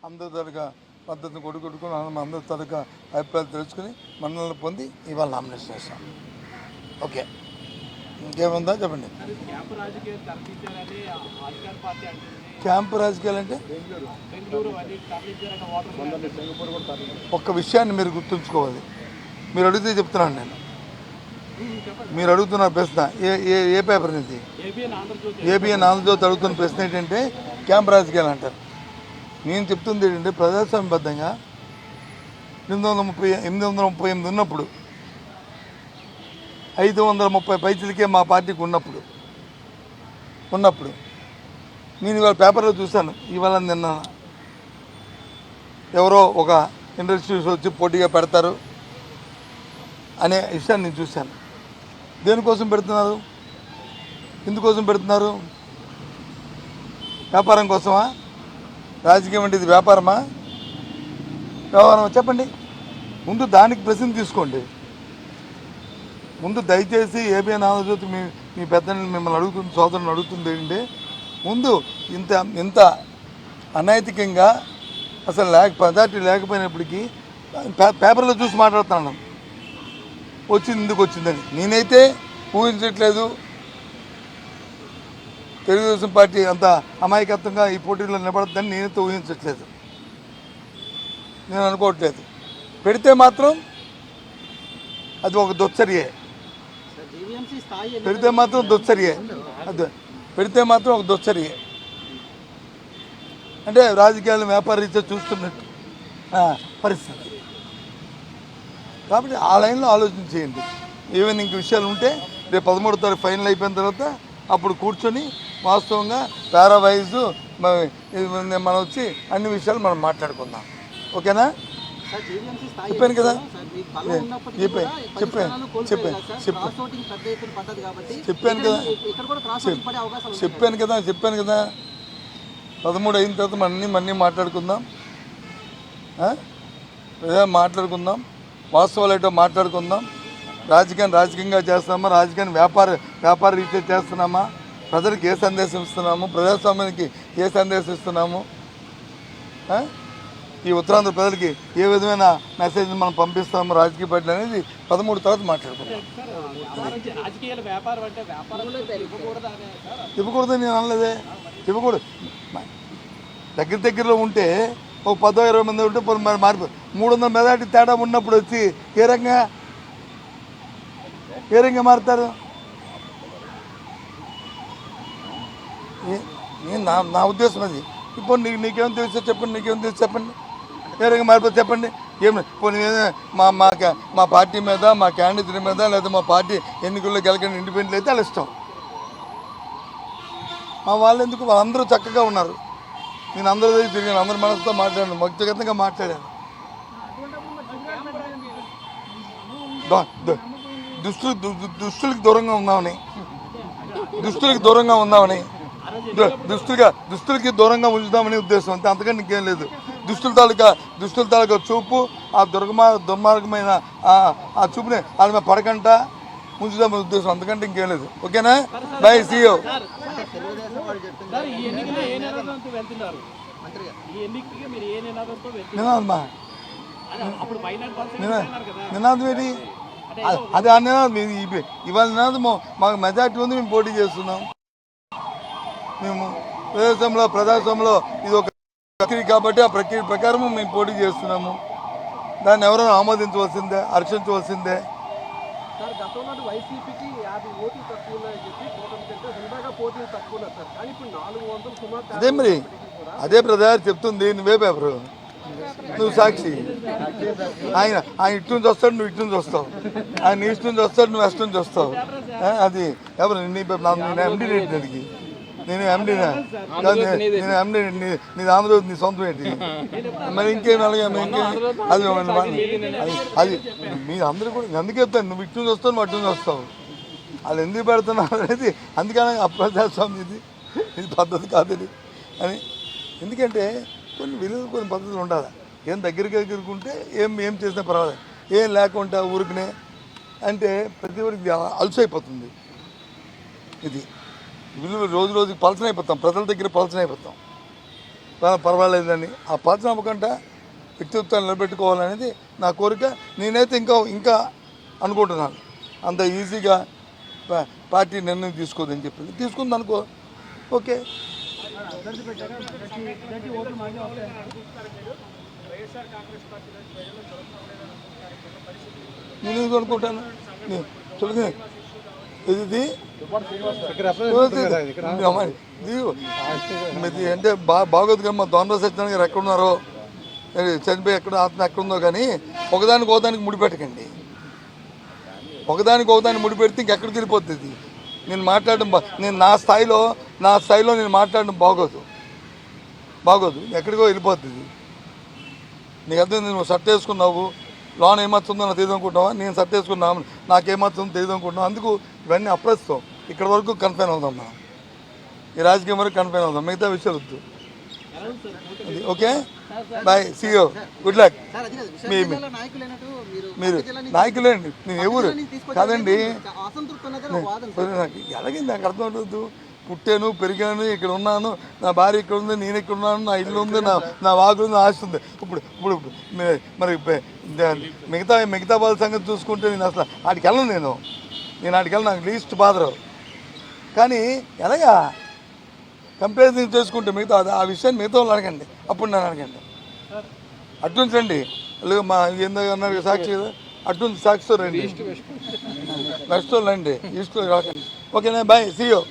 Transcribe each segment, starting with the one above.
అందరి తాలూకా పద్ధతిని కొడుకుని అందరి తాలూకా అభిప్రాయాలు తెలుసుకుని మన్నలను పొంది ఇవాళ నామినేషన్ చేస్తాం. ఓకే, ఇంకేముందా చెప్పండి. క్యాంపు రాజకీయాలు అంటే ఒక్క విషయాన్ని మీరు గుర్తుంచుకోవాలి. మీరు అడిగితే చెప్తున్నాను నేను. మీరు అడుగుతున్న ప్రశ్న ఏ పేపర్ నుంచి? ఏబిఎన్ ఆంధ్రజ్యోతి అడుగుతున్న ప్రశ్న ఏంటంటే క్యాంపు రాజకీయాలు అంటారు. నేను చెప్తుంది ఏంటంటే ప్రజాస్వామ్యబద్ధంగా 838 ఉన్నప్పుడు 530 పైసలకే మా పార్టీకి ఉన్నప్పుడు నేను ఇవాళ పేపర్లో చూశాను. ఇవాళ నిన్న ఎవరో ఒక ఇండస్ట్రీస్ వచ్చి పోటీగా పెడతారు అనే విషయాన్ని నేను చూశాను. దేనికోసం పెడుతున్నారు? ఎందుకోసం పెడుతున్నారు? వ్యాపారం కోసమా? రాజకీయం అంటే ఇది వ్యాపారమా? వ్యవహారమా? చెప్పండి. ముందు దానికి ప్రశ్న తీసుకోండి. ముందు దయచేసి ఏబిఎన్ ఆంధ్రజ్యోతి మీ పెద్దల్ని మిమ్మల్ని అడుగుతుంది, సోదరుని అడుగుతుంది ఏంటంటే ముందు ఇంత అనైతికంగా అసలు మెజార్టీ లేకపోయినప్పటికీ పేపర్లో చూసి మాట్లాడుతున్నాను వచ్చింది ఎందుకు వచ్చిందని. నేనైతే ఊహించట్లేదు తెలుగుదేశం పార్టీ అంత అమాయకత్వంగా ఈ పోటీలో నిలబడద్దని నేనైతే ఊహించట్లేదు, నేను అనుకోవట్లేదు. పెడితే మాత్రం అది ఒక దుశ్చర్యే. పెడితే మాత్రం ఒక దుశ్చర్యే. అంటే రాజకీయాలను వ్యాపార రీత్యా చూస్తున్నట్టు పరిస్థితి. కాబట్టి ఆ లైన్లో ఆలోచన చేయండి. ఏమైనా ఇంక విషయాలు ఉంటే రేపు 13వ తారీఖు ఫైనల్ అయిపోయిన తర్వాత అప్పుడు కూర్చొని వాస్తవంగా పారావైజు మనం వచ్చి అన్ని విషయాలు మనం మాట్లాడుకుందాం. ఓకేనా? చెప్పాను కదా చెప్పాను కదా 13 అయిన తర్వాత మన్నీ మాట్లాడుకుందాం. మాట్లాడుకుందాం, వాస్తవాలు ఏంటో మాట్లాడుకుందాం. రాజకీయంగా చేస్తున్నామా, రాజకీయాన్ని వ్యాపార రీత్యా చేస్తున్నామా, ప్రజలకు ఏ సందేశం ఇస్తున్నాము, ప్రజాస్వామ్యానికి ఏ సందేశం ఇస్తున్నాము, ఈ ఉత్తరాంధ్ర ప్రజలకి ఏ విధమైన మెసేజ్ మనం పంపిస్తాము రాజకీయ పార్టీలు అనేది 13 తర్వాత మాట్లాడుకుంటాం. ఇవ్వకూడదని నేను అనలేదే. ఇవ్వకూడదు. దగ్గరలో ఉంటే ఒక 10-20 మంది ఉంటే మారిపోయి 300 మెజార్టీ తేడా ఉన్నప్పుడు వచ్చి ఏ రంగా మారుతారు? నా ఉద్దేశం అది. ఇప్పుడు నీకేం తెలుసో చెప్పండి. ఏ రంగా మారిపోతే చెప్పండి. ఏమి పోనీ మా పార్టీ మీద, మా క్యాండిడేట్ మీద, లేదా మా పార్టీ ఎన్నికల్లో గెలకని ఇండిపెండెంట్ అయితే వాళ్ళ ఇష్టం. మా వాళ్ళు ఎందుకు? వాళ్ళందరూ చక్కగా ఉన్నారు. నేను అందరూ దగ్గర తిరిగాను, అందరి మనసుతో మాట్లాడాను, వ్యక్తిగతంగా మాట్లాడాను. దుస్తులకి దూరంగా ఉందామని దుస్తులకి దూరంగా ఉంచుదామని ఉద్దేశం అంతే, అంతకని ఇంకేం లేదు. దుస్తుల తాలూకా చూపు, ఆ దుర్మార్గమైన ఆ చూపుని వాళ్ళ మీద పడకంట ఉంచుదామని ఉద్దేశం, అంతకంటే ఇంకేం లేదు. ఓకేనా? Bye, see you. నినాదం ఏంటి? అది ఆ నినాదం. ఇవాళ నినాదం మాకు మెజార్టీ ఉంది, మేము పోటీ చేస్తున్నాం. మేము ప్రజాస్వామ్యంలో ఇది ఒక ప్రక్రియ కాబట్టి ఆ ప్రక్రియ ప్రకారం మేము పోటీ చేస్తున్నాము. దాన్ని ఎవరైనా ఆమోదించవలసిందే, హర్షించవలసిందే. అదే మరి, అదే బ్రదర్ చెప్తుంది. నువ్వే పేపరు, నువ్వు సాక్షి. ఆయన ఇటు నుంచి వస్తాడు, నువ్వు ఇటు నుంచి వస్తావు. ఆయన ఈస్ట్ నుంచి వస్తాడు, నువ్వు వెస్ట్ నుంచి వస్తావు. అది ఎవరు? నేను ఎండీ అడిగి నేను ఎండీనా? నేను ఎండీ. నీ ఆంధ్రజ్యోతి నీ సొంతం ఏంటి? మరి ఇంకేం అది మీ అందరూ కూడా అందుకే చెప్తాను. నువ్వు ఇటు నుంచి వస్తావు, నువ్వు అటు నుంచి వస్తావు. వాళ్ళు ఎందుకు పెడుతున్నారు అనేది అందుకని అప్రజాస్వామ్యం ఇది పద్ధతి కాదు అని. ఎందుకంటే కొన్ని విలువలు, కొన్ని పద్ధతులు ఉండాలి. ఏం దగ్గరుంటే ఏం చేసినా పర్వాలేదు. ఏం లేకుండా ఊరికనే అంటే ప్రతి ఒక్కరికి అలసైపోతుంది. ఇది విలువ రోజుకి పలసనైపోతాం, ప్రజల దగ్గర పలసనైపోతాం. పర్వాలేదని ఆ పాత్ర నమ్మకంట వ్యక్తిత్వాన్ని నిలబెట్టుకోవాలనేది నా కోరిక. నేనైతే ఇంకా అనుకుంటున్నాను అంత ఈజీగా పార్టీ నిర్ణయం తీసుకోదని చెప్పింది. తీసుకుంది అనుకో, ఓకే. నేను ఎందుకు అనుకుంటాను? ఇది అంటే బాగోదు కానీ మా దొండ సత్యనారాయణ గారు ఎక్కడున్నారో, చనిపోయి ఆత్మ ఎక్కడుందో కానీ ఒకదానికి ముడిపెట్టకండి. ఒకదానికి ముడిపెడితే ఇంకెక్కడికి వెళ్ళిపోతుంది. నేను మాట్లాడడం నేను నా స్థాయిలో నేను మాట్లాడడం బాగోదు, ఎక్కడికో వెళ్ళిపోతుంది. నీకు అర్థం, నువ్వు షర్ట్ వేసుకున్నావు, లోన్ ఏమవుతుందో నాకు తెలియదు అనుకుంటున్నావా, నేను షర్ట్ వేసుకున్నావు నాకేమవుతుందో తెలియదు అనుకుంటున్నావు. అందుకు ఇవన్నీ అప్రస్తుతం. ఇక్కడ వరకు కన్ఫైన్ అవుదాం మనం, ఈ రాజకీయం వరకు కన్ఫైన్ అవుదాం, మిగతా విషయాలు వద్దు. Okay, bye, see you, good luck. మీరు నాయకులేండి, నేను ఎవరు కాదండి. ఎలాగే నాకు అర్థం అవుతుంది. పుట్టాను, పెరిగాను, ఇక్కడ ఉన్నాను, నా భార్య ఇక్కడ ఉంది, నేను ఇక్కడ ఉన్నాను, నా ఇల్లు ఉంది, నా వాగు ఉంది, ఆస్తి ఉంది. ఇప్పుడు మరి మిగతా వాళ్ళ సంగతి చూసుకుంటే నేను అసలు ఆడికి వెళ్ళను. నేను ఆడికి వెళ్ళను, నాకు లీస్ట్ బాధరు. కానీ ఎలాగా కంపారిజన్ చేసుకుంటే మిగతా ఆ విషయాన్ని మిగతా వాళ్ళు అడగండి, అప్పుడు నన్ను అడగండి. అట్నుంచి రండి, మా ఏందో అన్నారు సాక్షి కదా, అట్నుంచి సాక్షితో రండి, వెస్ట్లో రండి, ఈస్ట్లో రాకండి. ఓకేనా, బాయ్, సీ యూ.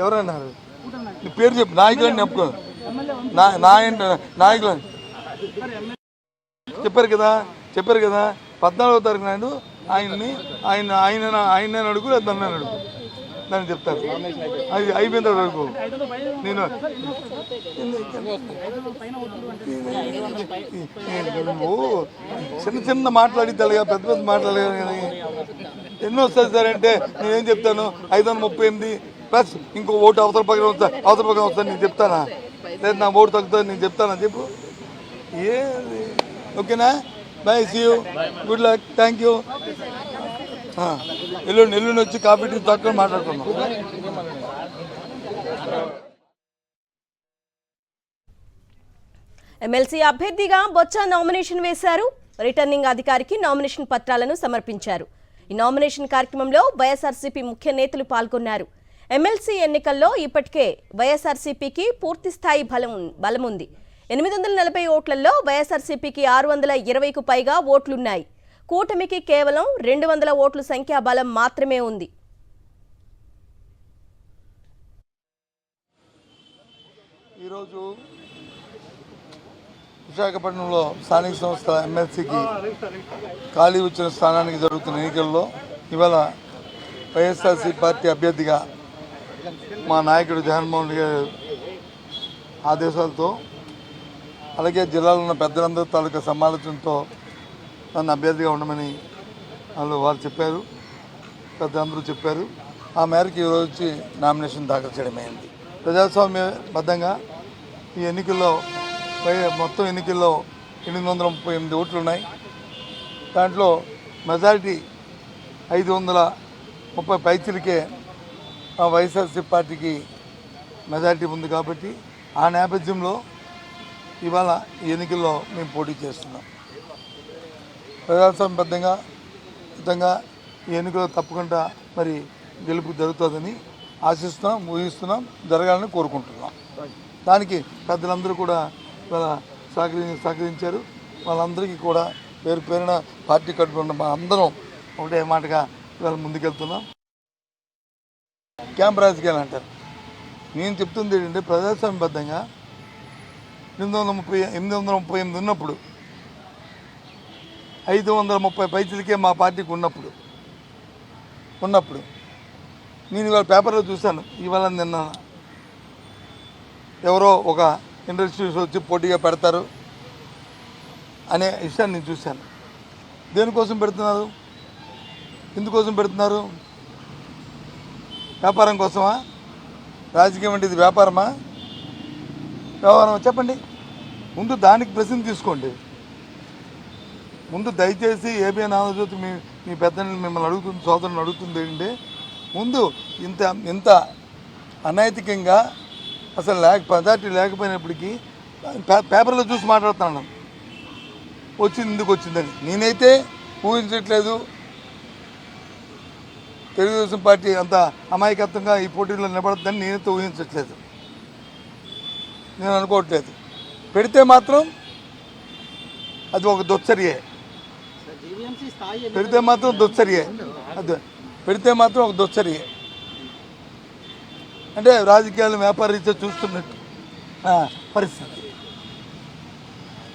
ఎవరన్నారు? నీ పేరు చెప్పు, నాయకులని చెప్పుకో. నాయకులని చెప్పారు కదా 14వ తారీఖు నాడు ఆయన అడుగు లేదా నన్ను అడుగు, నన్ను చెప్తారు. అది అయిపోయిన వరకు నేను చిన్న మాట్లాడి తెలుగా పెద్ద మాట్లాడలేదు కానీ ఎన్నో వస్తుంది సార్ అంటే నేనేం చెప్తాను, 538 ప్లస్ ఇంకో ఓటు అవతల పక్కన వస్తా నేను చెప్తానా? లేదు నా ఓటు తగ్గుతుంది నేను చెప్తానా? చెప్పు. ఏది? ఓకేనా, bye, see you, good luck, thank you. ఎల్లుండి వచ్చి కాఫీ టీ తక్కువ మాట్లాడుకున్నాం. ఎమ్మెల్సీ అభ్యర్థిగా బొత్స నామినేషన్ వేశారు. రిటర్నింగ్ అధికారికి నామినేషన్ పత్రాలను సమర్పించారు. ఈ నామినేషన్ కార్యక్రమంలో వైఎస్ఆర్సీపీ ముఖ్య నేతలు పాల్గొన్నారు. ఎమ్మెల్సీ ఎన్నికల్లో ఇప్పటికే వైఎస్ఆర్సీపీకి పూర్తిస్థాయి బలం ఉంది. 840 ఓట్లలో వైఎస్ఆర్సీపీకి 620కు పైగా ఓట్లున్నాయి. కూటమికి కేవలం 200 ఓట్ల సంఖ్యాబలం మాత్రమే ఉంది. ఈరోజు విశాఖపట్నంలో స్థానిక సంస్థల ఎమ్మెల్సీకి ఖాళీ వచ్చిన స్థానానికి జరుగుతున్న ఎన్నికల్లో ఇవాళ వైఎస్ఆర్సీ పార్టీ అభ్యర్థిగా మా నాయకుడు జగన్మోహన్ రెడ్డి గారి ఆదేశాలతో, అలాగే జిల్లాలో ఉన్న పెద్దలందరూ తాలూకా సమాలోచనతో నన్ను అభ్యర్థిగా ఉండమని వాళ్ళు చెప్పారు, పెద్దలందరూ చెప్పారు. ఆ మేరకు ఈరోజు వచ్చి నామినేషన్ దాఖలు చేయడమైంది. ప్రజాస్వామ్యబద్ధంగా ఈ ఎన్నికల్లో మొత్తం ఎన్నికల్లో 838 ఓట్లు ఉన్నాయి. దాంట్లో మెజారిటీ 530 పైచిలకే వైఎస్ఆర్సీ పార్టీకి మెజారిటీ ఉంది. కాబట్టి ఆ నేపథ్యంలో ఇవాళ ఈ ఎన్నికల్లో మేము పోటీ చేస్తున్నాం. ప్రజాస్వామ్యబద్ధంగా ఈ ఎన్నికల్లో తప్పకుండా మరి గెలుపు జరుగుతుందని ఆశిస్తున్నాం, ఊహిస్తున్నాం, జరగాలని కోరుకుంటున్నాం. దానికి పెద్దలందరూ కూడా ఇవాళ సహకరించారు. వాళ్ళందరికీ కూడా పేరున పార్టీ కట్టుకున్న మా అందరం ఒకటే మాటగా ఇవాళ ముందుకెళ్తున్నాం. క్యాంప్ రాజకీయాలు అంటారు. నేను చెప్తుంది ఏంటంటే ప్రజాస్వామ్యబద్ధంగా 838 ఉన్నప్పుడు 530 పైసలకే మా పార్టీకి ఉన్నప్పుడు నేను ఇవాళ పేపర్లో చూశాను. ఇవాళ నిన్న ఎవరో ఒక ఇండస్ట్రీస్ వచ్చి పోటీగా పెడతారు అనే విషయాన్ని నేను చూశాను. దేనికోసం పెడుతున్నారు? ఎందుకోసం పెడుతున్నారు? వ్యాపారం కోసమా? రాజకీయం అంటే ఇది వ్యాపారమా? వ్యవహారం చెప్పండి. ముందు దానికి ప్రశ్న తీసుకోండి. ముందు దయచేసి ఏబిఎన్ ఆంధ్రజ్యోతి మీ పెద్దల్ని మిమ్మల్ని అడుగుతుంది, సోదరుని అడుగుతుంది ఏంటంటే, ముందు ఇంత అనైతికంగా అసలు పదార్థి లేకపోయినప్పటికీ పేపర్లో చూసి మాట్లాడుతున్నాను వచ్చింది ఎందుకు వచ్చిందని. నేనైతే ఊహించట్లేదు తెలుగుదేశం పార్టీ అంత అమాయకత్వంగా ఈ పోటీలో నిలబడద్దని నేనైతే ఊహించట్లేదు, నేను అనుకోవట్లేదు. పెడితే మాత్రం అది ఒక దుచ్చర్యే, పెడితే మాత్రం దుచ్చర్యే, అది పెడితే మాత్రం ఒక దుచ్చర్యే. అంటే రాజకీయాలు వ్యాపార రీత్యా చూస్తున్నట్టు పరిస్థితి.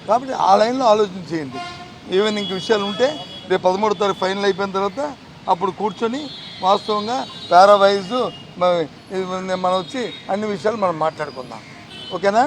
కాబట్టి ఆ లైన్లో ఆలోచన చేయండి. ఈవెన్ ఇంక విషయాలు ఉంటే రేపు 13వ తారీఖు ఫైనల్ అయిపోయిన తర్వాత అప్పుడు కూర్చొని వాస్తవంగా పారావైజు మనం వచ్చి అన్ని విషయాలు మనం మాట్లాడుకుందాం. ఓకేనా?